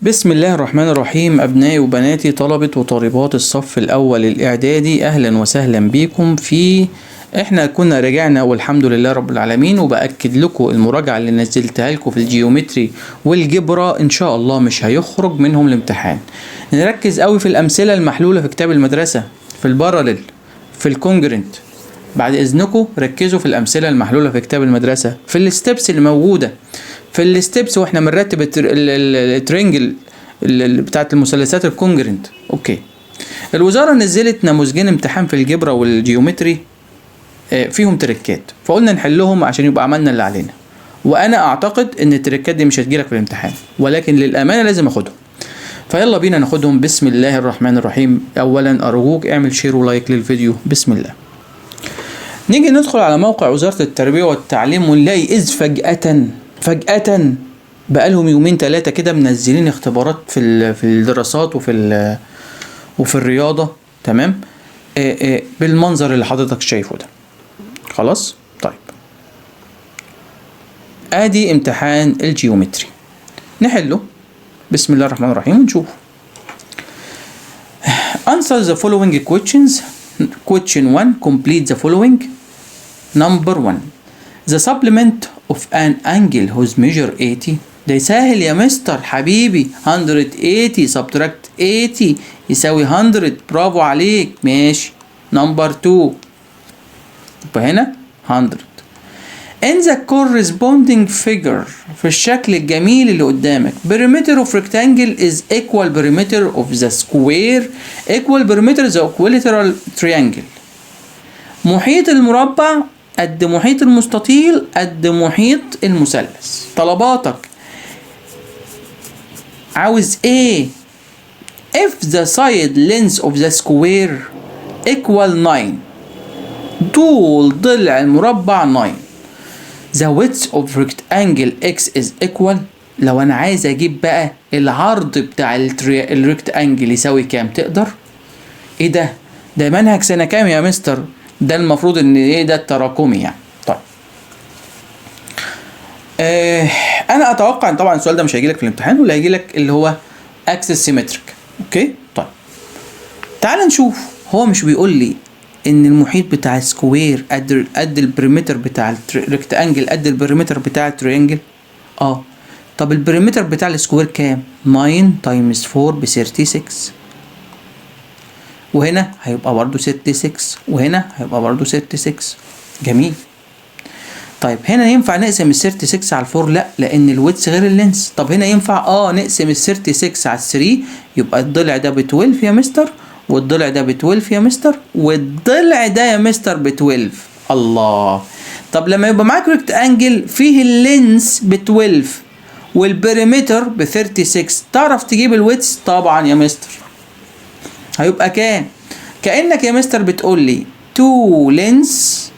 بسم الله الرحمن الرحيم. أبنائي وبناتي طلبة وطالبات الصف الأول الإعدادي، أهلا وسهلا بكم. احنا كنا رجعنا والحمد لله رب العالمين، وبأكد لكم المراجعة اللي نزلتها لكم في الجيومتري والجبرة إن شاء الله مش هيخرج منهم الامتحان. نركز قوي في الأمثلة المحلولة في كتاب المدرسة، في الباراليل، في الكونجرنت. بعد إذنكم ركزوا في الأمثلة المحلولة في كتاب المدرسة، في الستبس اللي موجودة في الستبس واحنا بنرتب الترينجل بتاعت المثلثات الكونجرنت. اوكي، الوزارة نزلت نموذجين امتحان في الجبرة والجيومتري فيهم تريكات، فقلنا نحلهم عشان يبقى عملنا اللي علينا. وانا اعتقد ان التريكات دي مش هتجيلك في الامتحان، ولكن للامانة لازم اخدهم. فيلا بينا ناخدهم. بسم الله الرحمن الرحيم. اولا ارجوك اعمل شير ولايك للفيديو. بسم الله. نيجي ندخل على موقع وزارة التربية والتعليم ونلاقي إذ فجأة بقالهم يومين ثلاثة كده منزلين اختبارات في الدراسات وفي الرياضة. تمام. بالمنظر اللي حضرتك شايفه ده. خلاص. طيب، ادي امتحان الجيومتري، نحله. بسم الله الرحمن الرحيم ونشوف. Answer the following questions. Question 1. Complete the following. Number 1. The supplement of an angle whose measure 80. ده يسهل يا مستر حبيبي. 180 subtract 80 يساوي 100. برافو عليك، ماشي. نمبر 2. يبقى هنا 100. In the corresponding figure، في الشكل الجميل اللي قدامك، perimeter of rectangle is equal perimeter of the square equal perimeter the equilateral triangle. محيط المربع قد محيط المستطيل قد محيط المثلث. طلباتك عاوز ايه؟ if the side length of the square equal 9، طول ضلع المربع 9. the width of rectangle x is equal. لو انا عايز اجيب بقى العرض بتاع الريكتانجل يساوي كام، تقدر؟ ايه ده منهج سنة كام يا مستر؟ ده المفروض ان ايه، ده التراكمي يعني. طيب، انا اتوقع ان طبعا السؤال ده مش هيجيلك في الامتحان، ولا هيجيلك اللي هو اكسس سيمتريك. اوكي. طيب، تعال نشوف. هو مش بيقول لي ان المحيط بتاع السكوير قد البريمتر بتاع الريكتانجل قد البريمتر بتاع التريانجل؟ طب البريمتر بتاع السكوير كام؟ 9 تايمز 4 ب 36، وهنا هيبقى برضو 66، وهنا هيبقى برضو 66. جميل. طيب هنا ينفع نقسم ال 36 على 4؟ لا، لان الويدث غير اللينس. طب هنا ينفع نقسم ال 36 على 3، يبقى الضلع ده ب 12 يا مستر، والضلع ده ب 12 يا مستر، والضلع ده يا مستر ب 12. الله. طب لما يبقى معاك ريكتانجل فيه اللينس ب 12 والبريمتر ب 36، تعرف تجيب الويدث؟ طبعا يا مستر. هيبقى كام؟ كأنك يا مستر بتقول لي 2 lengths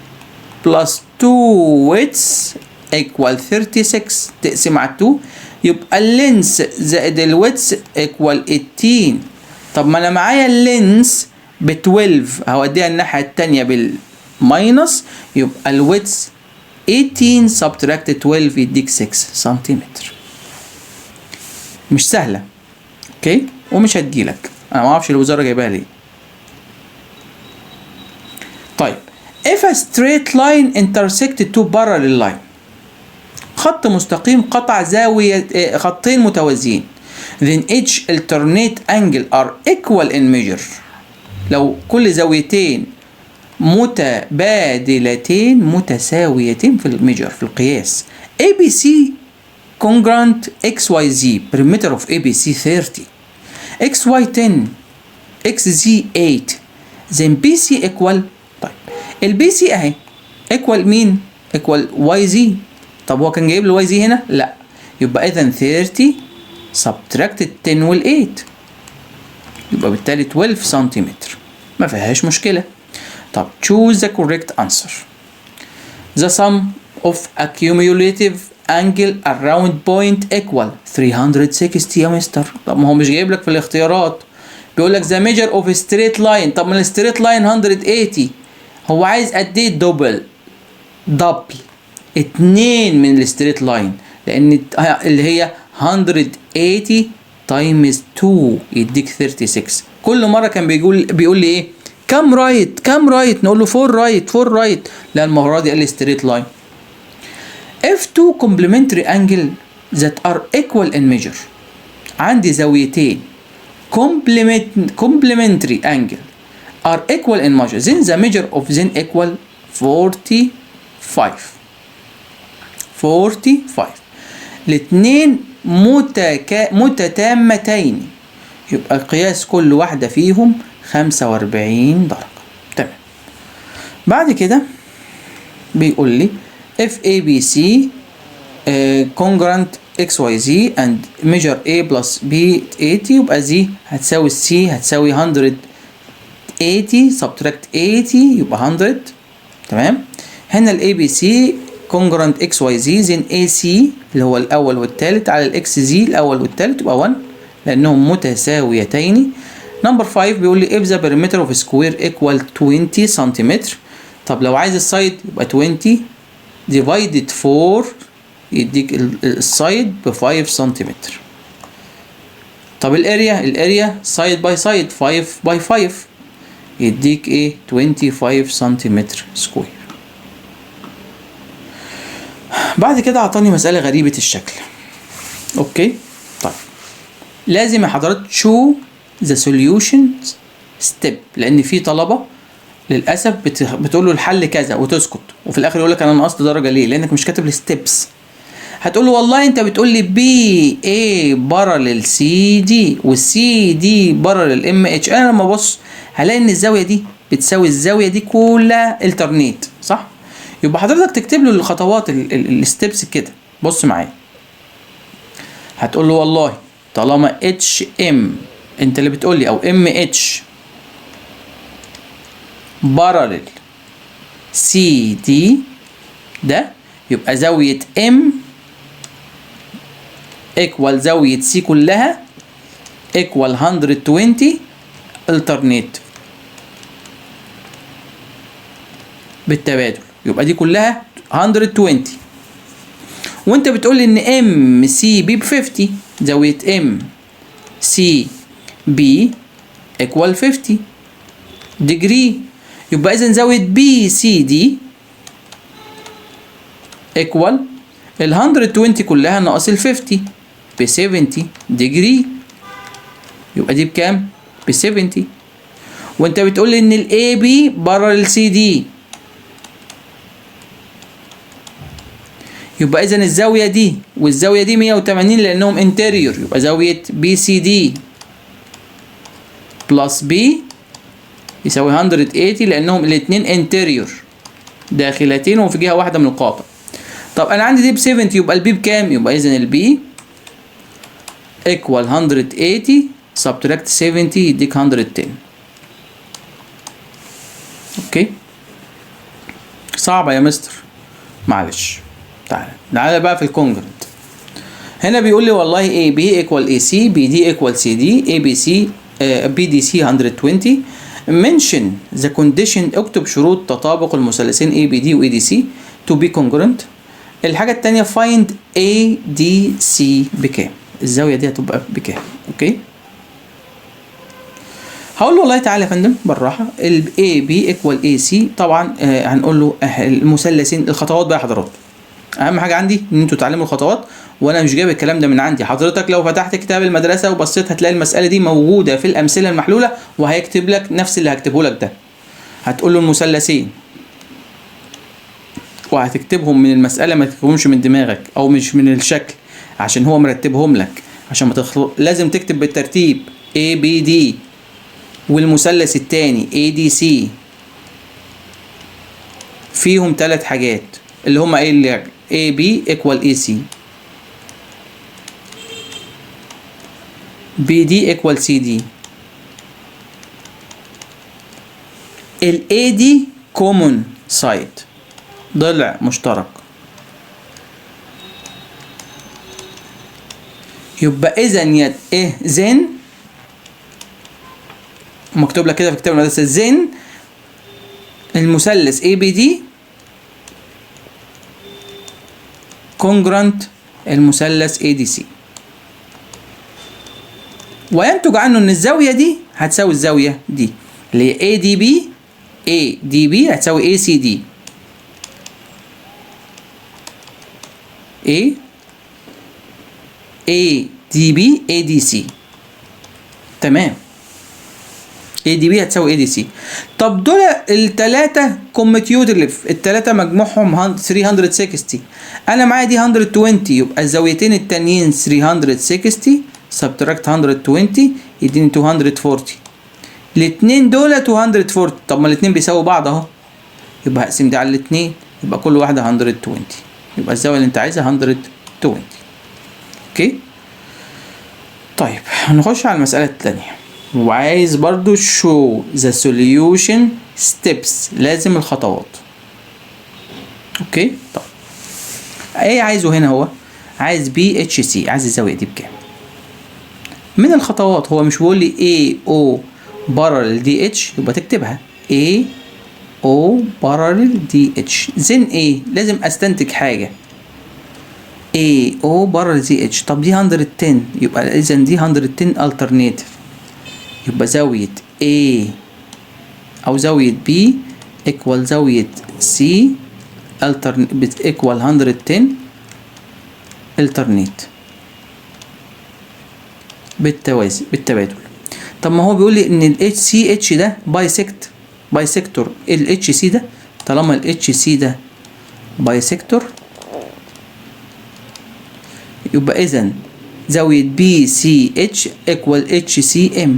plus 2 widths equal 36. تقسم على 2 يبقى اللينس زائد الويدث equal 18. طب ما انا معايا اللينس ب 12، هوديها الناحية التانية بالماينس، يبقى الويدث 18 subtract 12 يديك 6 سنتيمتر. مش سهلة. اوكي، ومش هتجيلك. انا ما اعرفش الوزاره جايباها ليه. طيب، if a straight line intersect two parallel line، خط مستقيم قطع زاويه خطين متوازيين، then each alternate angle are equal in measure. لو كل زاويتين متبادلتين متساويتين في الميجر، في القياس. ABC congruent XYZ perimeter of ABC 30، XY 10، XZ 8، then BC equal. طيب الBC اهي equal مين؟ equal YZ. طب هو كان جايب لي YZ هنا؟ لا، يبقى اذا 30 subtract 10 وال 8، يبقى بالتالي 12 سنتيمتر. ما فيهاش مشكلة. طب choose the correct answer. The sum of a cumulative angle around point equal 360 يا مستر. طب ما هو مش جايب لك في الاختيارات، بيقول لك the measure of a straight line. طب ما الستريت لاين 180، هو عايز قد ايه؟ دبل 2 من الستريت لاين، لان اللي هي 180 تايمز 2 يديك 36. كل مره كان بيقول لي ايه؟ كام رايت كام رايت، نقول له 4 رايت 4 رايت. لا المره دي قال لي ستريت لاين. if two complementary angle that are equal in measure، عندي زاويتين complementary angle are equal in measure then the measure of them equal 45. الاثنين متتامتين، يبقى قياس كل واحدة فيهم 45 درجة. تمام. بعد كده بيقول لي if ABC congruent XYZ and measure A plus B 80، يبقى Z هتساوي C هتساوي 180 subtract 80 يبقى 100. تمام. هنا ال ABC congruent XYZ then AC اللي هو الأول والثالث على ال XZ الأول والثالث يبقى 1 لأنهم متساويتين. نمبر 5 بيقول لي if the perimeter of square equal 20 سنتيمتر. طب لو عايز السايد يبقى 20 divided 4 يديك السايد ب 5 سنتيمتر. طب الاريا سايد باي سايد 5 باي 5 يديك ايه؟ 25 سنتيمتر سكوير. بعد كده اعطاني مسألة غريبة الشكل. اوكي طيب لازم يا حضرات show the solution step، لان في طلبة للاسف بتقول له الحل كذا وتسكت وفي الاخر يقول لك انا نقصت درجة ليه؟ لانك مش كاتب الستبس. هتقول له والله انت بتقول لي بي اي بارلل سي دي والسي دي بارلل ام اتش، انا لما ابص هلاقي ان الزاويه دي بتساوي الزاويه دي كلها الترنيت، صح؟ يبقى حضرتك تكتب له الخطوات الستبس كده. بص معايا، هتقول له والله طالما اتش ام انت اللي بتقول لي او ام اتش بارلل سي دي ده يبقى زاويه ام ايكوال زاوية سي كلها ايكوال 120 الترنيت بالتبادل، يبقى دي كلها 120. وانت بتقول لي ان ام سي بي ب 50، زاوية ام سي بي ايكوال 50 ديجري، يبقى اذا زاوية بي سي دي ايكوال ال 120 كلها ناقص ال 50 ب 70 ديجري، يبقى دي بكام؟ ب 70. وانت بتقول لي ان الاي بي بره السي دي، يبقى اذا الزاويه دي والزاويه دي 180 لانهم انتيريور، يبقى زاويه بي سي دي بلس بي يساوي 180 لانهم الاثنين انتيريور داخلتين وفي جهه واحده من القاطع. طب انا عندي دي ب 70 يبقى البي بكام؟ يبقى اذا البي ايكوال 180 سبتراكت 70 يديك 110. اوكي صعبه يا مستر، معلش. تعالى بقى في الكونجرنت. هنا بيقول لي والله اي بي ايكوال اي سي، بي دي ايكوال سي دي، اي بي سي بي دي سي 120. منشن ذا كونديشن، اكتب شروط تطابق المثلثين اي بي دي واي دي سي تو بي كونجرنت. الحاجه الثانيه فايند اي دي سي بكام، الزاويه دي هتبقى بكام. اوكي هقول له والله تعالى يا فندم بالراحه، ال اي بي ايكوال اي سي طبعا هنقول له المثلثين. الخطوات بقى يا حضرات، اهم حاجه عندي ان انتوا تعلموا الخطوات، وانا مش جايب الكلام ده من عندي. حضرتك لو فتحت كتاب المدرسه وبصيت هتلاقي المساله دي موجوده في الامثله المحلوله، وهيكتب لك نفس اللي هكتبه لك ده. هتقول له المثلثين وهتكتبهم من المساله، ما تكتبهمش من دماغك او مش من الشكل عشان هو مرتبهم لك عشان ما لازم تكتب بالترتيب A B D، والمثلث الثاني A D C فيهم 3 حاجات اللي هم ايه؟ اللي A B equal A C، B D equal C D. ال A D common side، ضلع مشترك، يبقى اذا ايه زين مكتوب لك كده في كتاب المدرسه، زين المثلث اي بي دي كونجرانت المثلث اي دي سي. وينتج عنه ان الزاويه دي هتساوي الزاويه دي اللي هي اي دي بي. اي دي بي هتساوي اي سي دي. اي دي بي اي دي سي. تمام. اي دي بي هتساوي اي دي سي. طب دول الثلاثه كوميتيوتيف، الثلاثه مجموعهم 360. انا معايا دي 120، يبقى الزاويتين التانيين 360 سبتراكت 120 يديني 240. الاثنين دول 240. طب ما الاثنين بيساووا بعض اهو، يبقى هقسم دي على الاثنين، يبقى كل واحده 120. يبقى الزاويه اللي انت عايزها 120. اوكي. طيب هنخش على المساله الثانيه، وعايز برضو show the solution steps، لازم الخطوات. اوكي. طب ايه عايزه هنا؟ هو عايز بي اتش سي، عايز الزاويه دي بكام. من الخطوات هو مش بيقول لي اي او بارل دي اتش، يبقى تكتبها اي او بارل دي اتش. زين ايه؟ لازم استنتج حاجه. اي او بارل دي اتش. طب دي 110، يبقى اذا دي 110 الترناتيف، يبقى زاويه A او زاويه B ايكوال زاويه C ايكوال 110 الترنيت بالتوازي بالتبادل. طب ما هو بيقول لي ان ال HCH ده بايسكتور ال HC ده، طالما ال HC ده بايسكتور يبقى اذا زاويه BCH ايكوال HCM.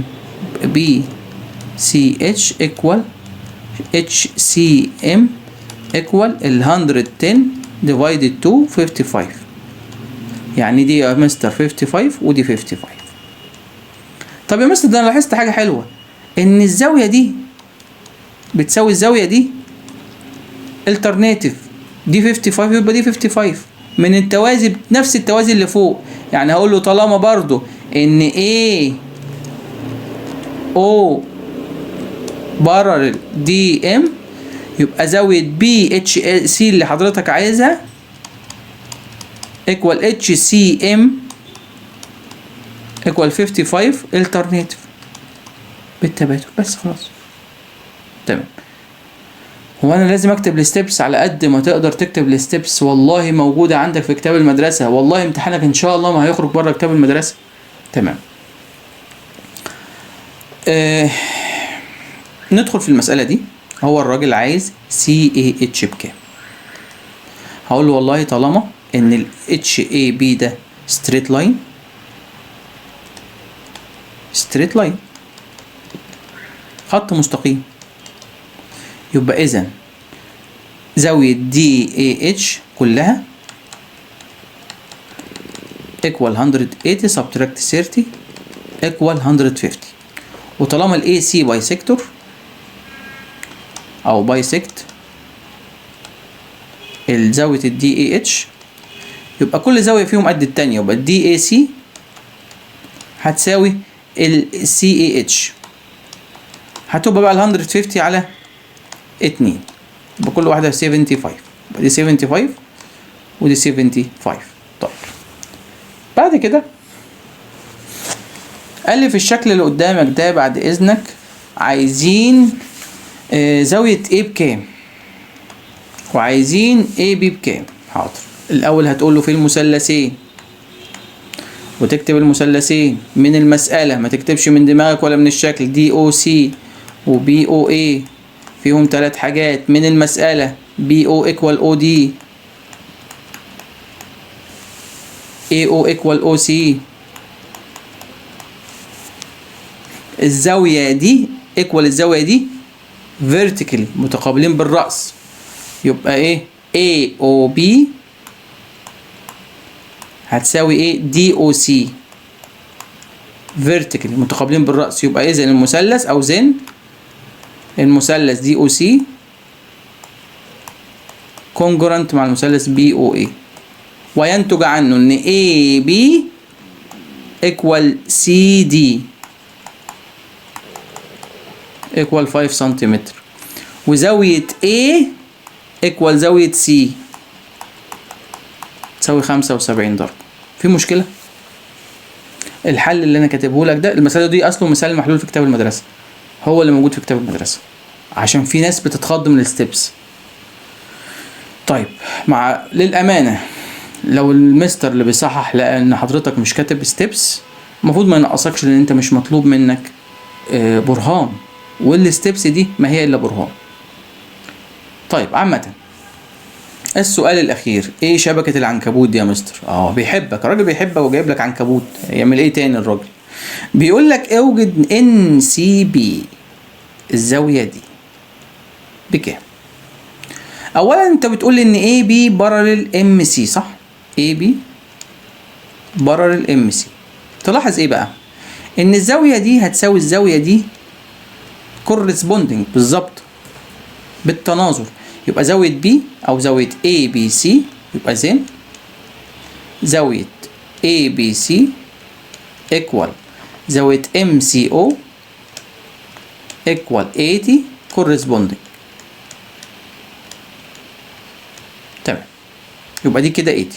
BCH ايكوال HCM ايكوال ال 110 ديفايدد 2 55. يعني دي يا مستر 55 ودي 55. طب يا مستر ده انا لاحظت حاجه حلوه، ان الزاويه دي بتساوي الزاويه دي الترناتيف، دي 55 يبقى دي 55 من التوازي، نفس التوازي اللي فوق. يعني هقول له طالما برضو ان A O بارل دي ام، يبقى زاوية بي اتش سي اللي حضرتك عايزها ايكوال اتش سي ام ايكوال 55 الترناتيف بالتبادل. بس خلاص. تمام. هو انا لازم اكتب الستبس؟ على قد ما تقدر تكتب الستبس، والله موجودة عندك في كتاب المدرسة، والله امتحانك ان شاء الله ما هيخرج بره كتاب المدرسة. تمام. ندخل في المسألة دي. هو الراجل عايز CAH بكام؟ هقول له والله طالما ان ال HAB ده ستريت لاين خط مستقيم، يبقى اذا زاوية DAH كلها equal 180 subtract 30 equal 150. وطالما ال AC بايسكتور او بايسكت الزاوية ال DAH، يبقى كل زاوية فيهم قد التانية، يبقى ال DAC هتساوي ال CAH، هتبقى بقى ال 150 على 2، يبقى كل واحدة 75، يبقى دي 75 ودي 75. طيب بعد كده قال لي في الشكل اللي قدامك ده بعد اذنك عايزين زاوية A بكام وعايزين AB بكام. حاضر. الاول هتقول له في المثلثين وتكتب المثلثين من المسألة، ما تكتبش من دماغك ولا من الشكل. DOC و BOA فيهم 3 حاجات من المسألة. BO equal OD، AO equal OC. الزاوية دي equal الزاوية دي vertically متقابلين بالرأس، يبقى ايه AOB هتساوي ايه DOC vertically متقابلين بالرأس، يبقى اذا المثلث او زين المثلث DOC congruent مع المثلث BOA، وينتج عنه ان AB equal CD equal 5 سنتيمتر، وزاوية A equal زاوية C تساوي 75 درجة. في مشكلة؟ الحل اللي انا كاتبه لك ده، المساله دي اصله مثال محلول في كتاب المدرسه، هو اللي موجود في كتاب المدرسه، عشان في ناس بتتخض من الستبس. طيب للامانه لو المستر اللي بيصحح لقى ان حضرتك مش كاتب ستبس، المفروض ما ينقصكش، لان انت مش مطلوب منك برهان، والستبس دي ما هي الا برهان. طيب عامه السؤال الاخير، ايه شبكه العنكبوت دي يا مستر؟ بيحبك، الراجل بيحبك وجايب لك عنكبوت، يعمل ايه تاني الراجل؟ بيقول لك اوجد ان سي بي، الزاويه دي بكام؟ اولا انت بتقول لي ان اي بي بارلل ام سي، صح؟ اي بي بارلل ام سي. تلاحظ ايه بقى؟ ان الزاويه دي هتساوي الزاويه دي كورسبوندنج بالظبط بالتناظر، يبقى زاويه بي او زاويه اي بي سي، يبقى زين زاويه اي بي سي ايكوال زاويه ام سي او ايكوال 80 كورسبوندنج. تمام، يبقى دي كده 80.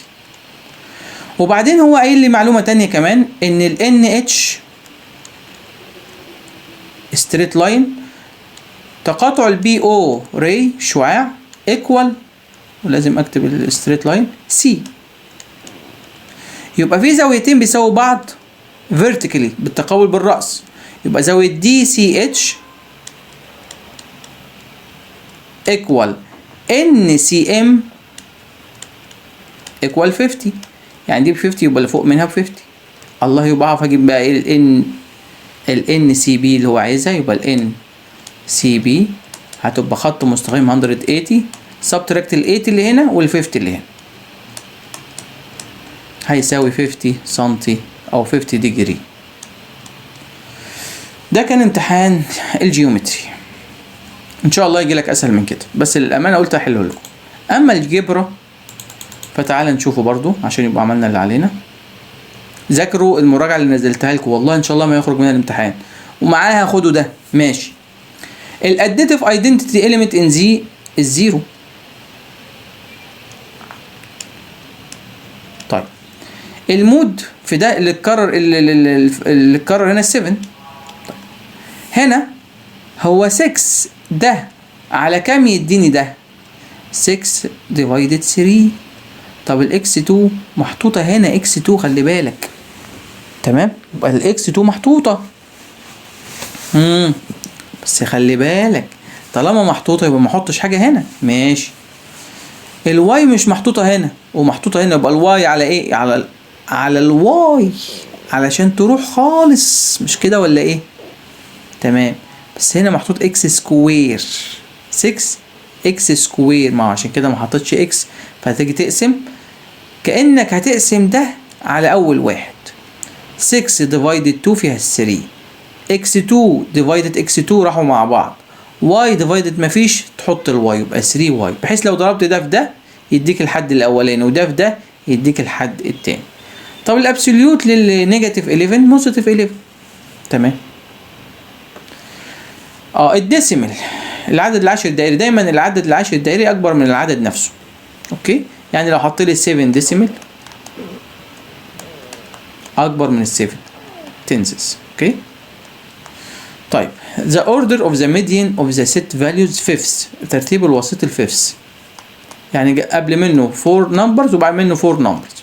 وبعدين هو قايل لي معلومه تانية كمان، ان ال NH ستريت لاين تقاطع البي او ري شعاع ايكوال، ولازم اكتب الستريت لاين سي. يبقى في زاويتين بيساووا بعض فيرتيكالي بالتقابل بالراس، يبقى زاويه دي سي اتش ايكوال ان سي ام ايكوال 50. يعني دي ب 50 يبقى اللي فوق منها ب 50. الله، يبقى اعرف اجيب بقى ايه ال سي بي اللي هو عايزها. يبقى ال سي بي هتبقى خط مستقيم 180 سبتراكت ال 80 اللي هنا وال 50 اللي هنا، هيساوي 50 سنتي او 50 ديجري. ده كان امتحان الجيومتري، ان شاء الله يجي لك اسهل من كده، بس للامانه قلت احله لكم. اما الجبرة فتعال نشوفه برضو عشان يبقى عملنا اللي علينا. ذاكروا المراجعه اللي نزلتها لكم، والله ان شاء الله ما يخرج منها الامتحان، ومعاها خدوا ده ماشي. الاديتيف ايدنتيتي اليمنت ان زي الزيرو. طيب المود في ده اللي اتكرر، اللي اتكرر هنا 7. طيب هنا هو 6 ده على كام يديني ده؟ 6 ديفايدد 3. طب الاكس 2 محطوطه هنا، اكس 2 خلي بالك، تمام؟ يبقى الاكس 2 محطوطه، بس خلي بالك طالما محطوطه يبقى ما احطش حاجه هنا، ماشي. الواي مش محطوطه هنا ومحطوطه هنا، يبقى الواي على ايه؟ على الواي علشان تروح خالص، مش كده ولا ايه؟ تمام، بس هنا محطوط اكس سكوير، 6 اكس سكوير، ما عشان كده ما حطيتش اكس. فهتيجي تقسم كأنك هتقسم ده على اول واحد، 6 ديفايدد 2 فيها 3، اكس 2 ديفايدد اكس 2 راحوا مع بعض، واي ديفايدد مفيش، تحط الواي يبقى 3 واي، بحيث لو ضربت ده في ده يديك الحد الاولاني وده في ده يديك الحد التاني. طب الابسوليوت للنيجاتيف 11 بوزيتيف 11. تمام. الديسيمال العدد العشري الدائري، دايما العدد العشري الدائري اكبر من العدد نفسه. اوكي، يعني لو حط لي 7 ديسيمال اكبر من ال 7 تنسز. اوكي طيب the order of the median of the set values fifths، ترتيب الوسيط الفيفث، يعني قبل منه 4 numbers وبعد منه 4 numbers،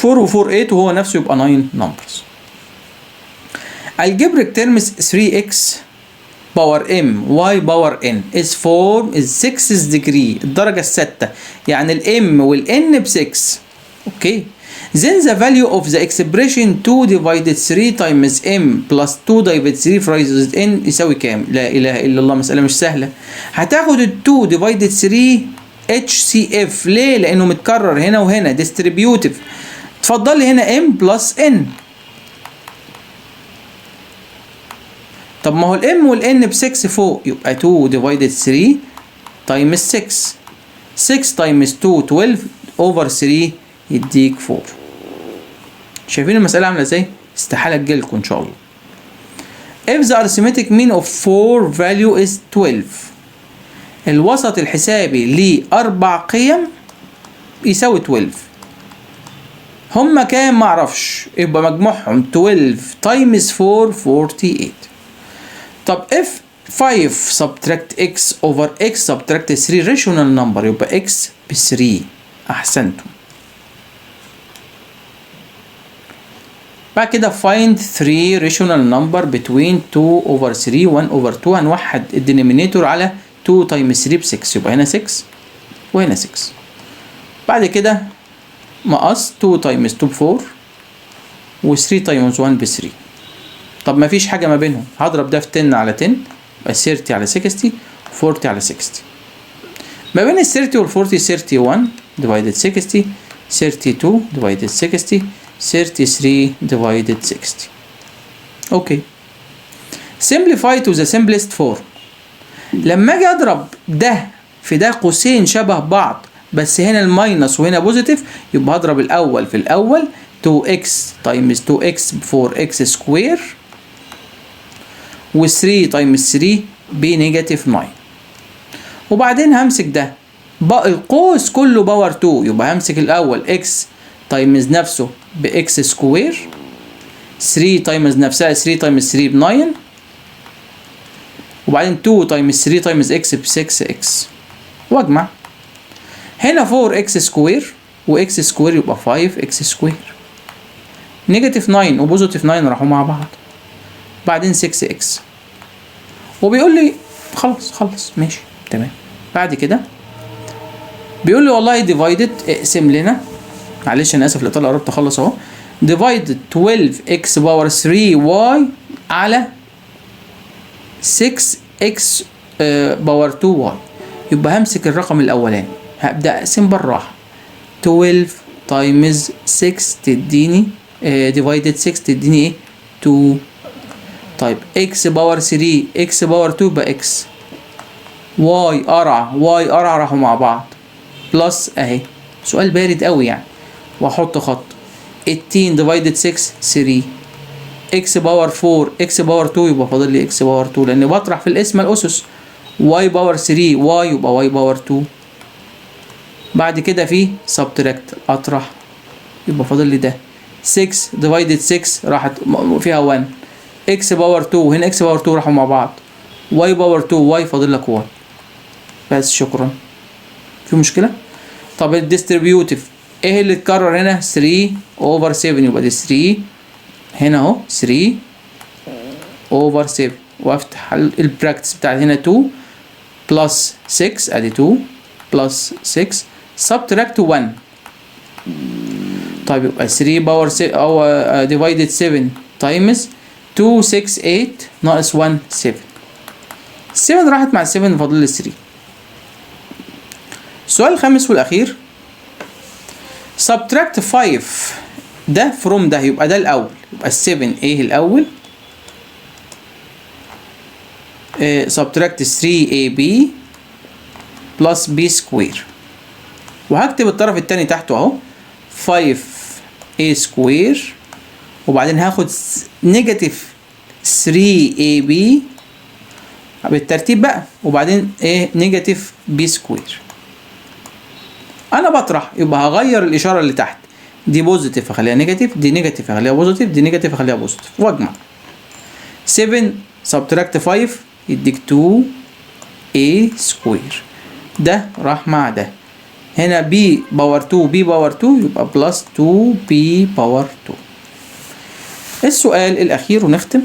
4 و 4 8 وهو نفسه يبقى 9 numbers. algebraic terms 3x power m y power n is 6 degree، الدرجة الستة، يعني ال m وال n ب 6. اوكي then the value of the expression 2 divided 3 times m plus 2 divided 3 raised n يساوي كام؟ لا اله الا الله، مسألة مش سهلة. هتاخد ال 2 divided 3 HCF، ليه؟ لانه متكرر هنا وهنا distributive، اتفضل لي هنا m plus n. طب ما هو ال m وال n ب 6 فوق، يبقى 2 divided 3 times 6، 6 times 2 12 over 3 يديك 4. شايفين المسألة عاملة ازاي؟ استحالة تجيلكوا ان شاء الله. If the arithmetic mean of 4 value is 12، الوسط الحسابي لأربع قيم يساوي 12. هما كام معرفش، يبقى مجموعهم 12 تايمز 4 48. طب if 5 subtract x over x subtract 3 rational number يبقى x ب 3. احسنتم. بعد كده find 3 rational number between 2 over 3 1 over 2. هنوحد الدينومينيتور على 2 times 3 ب 6 يبقى هنا 6 وهنا 6. بعد كده مقص 2 times 2 ب 4 و 3 times 1 ب 3. طب ما فيش حاجة ما بينهم، هضرب ده في 10 على 10 يبقى 30 على 60 40 على 60. ما بين ال 30 وال 40 31 divided 60 32 divided 60 33 divided 60. اوكي. simplify to the simplest form. لما اجي اضرب ده في ده قوسين شبه بعض بس هنا الماينس وهنا بوزيتيف، يبقى هضرب الاول في الاول 2x times 2x ب 4x سكوير و 3 times 3 بنيجاتيف 9. وبعدين همسك ده بقى القوس كله باور 2، يبقى همسك الاول x تايمز نفسه ب x سكوير 3 تايمز نفسها 3 تايمز 3 ب 9 وبعدين 2 تايمز 3 تايمز x ب 6x واجمع هنا 4x سكوير و x سكوير يبقى 5x سكوير. نيجاتيف 9 وبوزيتيف 9 راحوا مع بعض بعدين 6x وبيقول لي خلص ماشي تمام. بعد كده بيقول لي والله ديفايدد اقسم لنا، معلش انا اسف الاطاله قربت اخلص اهو. ديفايدد 12x باور 3y على 6x باور 2y. يبقى همسك الرقم الاولاني هبدا اقسم بالراحه 12 تايمز 6 تديني ديفايدد 6 تديني ايه 2. طيب x باور 3 x باور 2 يبقى x y قرع راحوا مع بعض بلس اهي. سؤال بارد قوي يعني، واحط خط 18 ديفايدد 6 3 x باور 4 x باور 2 يبقى فاضل لي x باور 2 لان بطرح في الاسم الاسس. y باور 3 y يبقى y باور 2. بعد كده في سبتراكت اطرح يبقى فاضل لي ده 6 ديفايدد 6 راحت فيها 1 x باور 2 هنا x باور 2 راحوا مع بعض y باور 2 y فاضل لك 1 بس. شكرا. في مشكله؟ طب الديستريبيوتيف ايه اللي اتكرر هنا 3 اوفر 7 يبقى دي 3 هنا اهو 3 اوفر 7 وافتح البراكتس بتاعت هنا 2 بلس 6 ادي 2 بلس 6 سبتراكت 1. طيب يبقى 3 باور 6 او ديفايدد 7 تايمز 2 6 8 ناقص 1 7. 7 راحت مع 7 فاضل لي 3. السؤال الخامس والاخير subtract 5 ده from ده يبقى ده الاول يبقى 7 ايه الاول subtract 3ab plus b سكوير وهكتب الطرف الثاني تحته اهو 5a سكوير وبعدين هاخد نيجاتيف 3ab بالترتيب بقى وبعدين ايه نيجاتيف b سكوير. انا بطرح يبقى هغير الاشاره اللي تحت دي بوزيتيف اخليها نيجاتيف دي نيجاتيف اخليها بوزيتيف دي نيجاتيف اخليها بوزيتيف واجمع 7 سبتراكت 5 يديك 2a سكوير. ده راح مع ده هنا b باور 2 b باور 2 يبقى بلس 2b باور 2. السؤال الاخير ونختم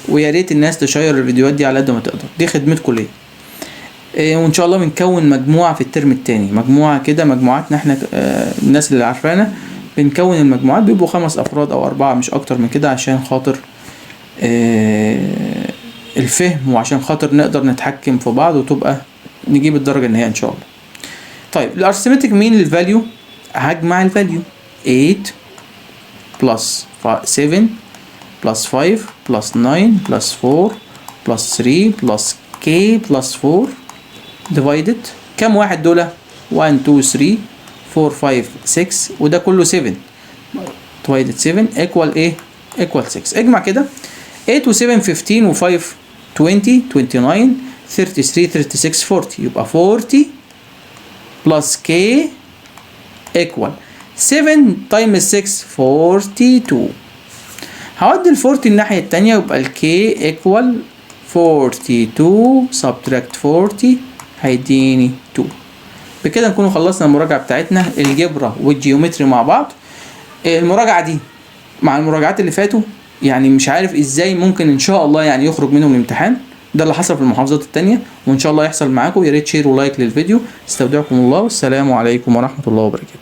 ويا ريت الناس تشير الفيديوهات دي على قد ما تقدر، دي خدمتكم ليه. وان شاء الله بنكون مجموعه في الترم الثاني مجموعه كده مجموعاتنا احنا الناس اللي عارفانا بنكون المجموعات بيبقوا 5 افراد او 4 مش اكتر من كده عشان خاطر الفهم وعشان خاطر نقدر نتحكم في بعض وتبقى نجيب الدرجه النهائيه ان شاء الله. طيب الارثمتك مين للفاليو؟ هجمع الفاليو 8 بلس 7 بلس 5 بلس 9 بلس 4 بلس 3 بلس k بلس 4 ديفايدد كم واحد دول 1 2 3 4 5 6 وده كله 7 ديفايدد 7 ايكوال ايه ايكوال 6. اجمع كده 8 و 7 15 و 5 20 29 33 36 40 يبقى 40 بلس k ايكوال 7 تايمز 6 42. هودي ال 40 الناحية التانية يبقى ال k equal 42 subtract 40 هيديني 2. بكده نكون خلصنا المراجعة بتاعتنا الجبرة والجيومتري مع بعض. المراجعة دي مع المراجعات اللي فاتوا يعني مش عارف ازاي ممكن ان شاء الله يعني يخرج منهم الامتحان. ده اللي حصل في المحافظات التانية وان شاء الله يحصل معاكم. يا ريت شير ولايك للفيديو. استودعكم الله والسلام عليكم ورحمة الله وبركاته.